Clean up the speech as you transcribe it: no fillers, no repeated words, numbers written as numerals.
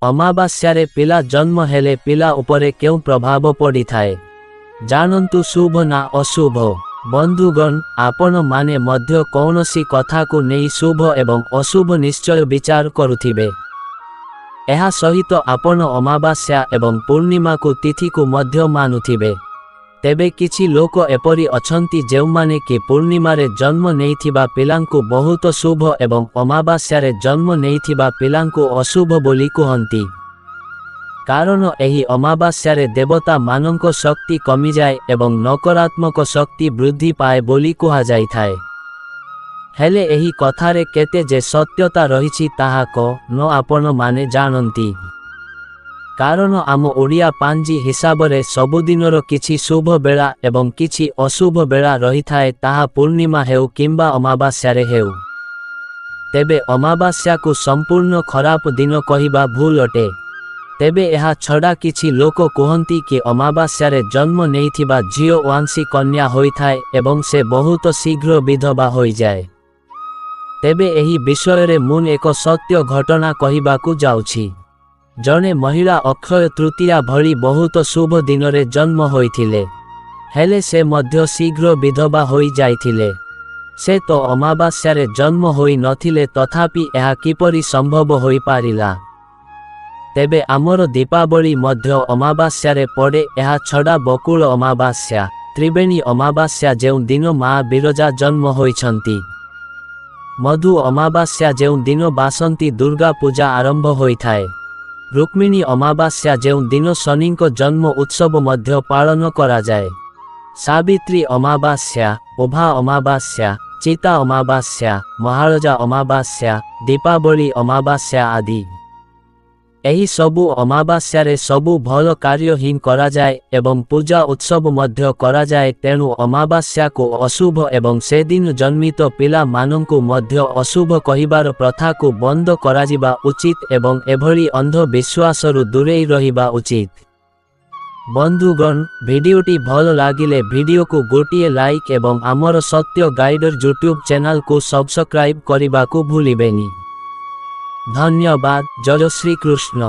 अमावास्यारे पिला जन्म हेले पिला उपरे क्यों प्रभाव पड़ी थाए जानन्तु शुभ ना अशुभ। बंधुगण आपण माने मध्य कौनसी कथा को नहीं शुभ एवं अशुभ निश्चय विचार करुथिबे। एहा सहित आपण अमावास्या एवं पूर्णिमा को तिथि को मध्य मानुथिबे। तेबे किछि लोक एपरि अछंती जेउमाने कि पूर्णिमारे जन्म नेइथिबा पिलांकु बहुत शुभ एवं अमावास्यारे जन्म नेइथिबा पिलांकु अशुभ बोली कहंती। कारण एही अमावास्यारे देवता मानंक शक्ति कमी जाए एवं नकारात्मक शक्ति वृद्धि पाए बोली कहा जाइथाए। हेले एही कथारे केते जे सत्यता रहिछि ताहा को न आपण माने जानंती। कारण आम ओडिया पांजी हिसाब रे सबुदिनर किछि शुभ बेला एवं किछि अशुभ बेला रही थाए ताहा पूर्णिमा हेउ किंबा अमावास्यारे हेउ। तेबे अमावास्या को संपूर्ण खराब दिन कहिबा भूल अटे। तेबे एहा छड़ा किछि लोक कहंती कि अमावास्यारे जन्म नेइथिबा झियो वांसी कन्या होई थाए एवं से बहुत शीघ्र विधवा होई जाए। तेबे एही विषय रे मुन एक सत्य घटना कहिबाकू जाउछि। जने महिला अक्षय तृतीया भली बहुत शुभ दिन रे जन्म होइथिले हेले से मध्य शीघ्र विधवा होई जाइथिले। से तो अमावास्यारे जन्म होई नथिले तथापि एहा किपरि संभव होई पारिला। तेबे आमर दीपावली मध्य अमावास्यारे पड़े। एहा छड़ा बकुल अमावास्या त्रिवेणी अमावास्या जेउ दिन मां बिरजा जन्म होइछंती। मधु अमावास्या जेउ दिन बासंती दुर्गा पूजा आरंभ होइथाए। रुक्मिणी अमावास्या जेउ दिन शनिंक जन्म उत्सव मध्य पालन करा जाए। सावित्री अमावास्या ओभा अमावास्या चिता अमावास्या महाराजा अमावास्या दीपावली अमावास्या आदि एही सबु अमावास्यारे सबु भल कार्य हिं करा जाए एवं पूजा उत्सव मध्य करा जाए। तेणु अमावास्या को अशुभ एवं से दिन जन्मित पिला मानंकु मध्य अशुभ कहिबार प्रथा को बंद कराजिबा उचित एवं एभली अंधविश्वासरु दूरेई रहिबा उचित। बंधुगण भिडियोटी भल लागिले भिडियो को गोटिए लाइक एवं आमर सत्य गाइडर यूट्यूब चैनल को सब्सक्राइब करिबाकू भूलिबेनी। धन्यवाद। जय श्री कृष्ण।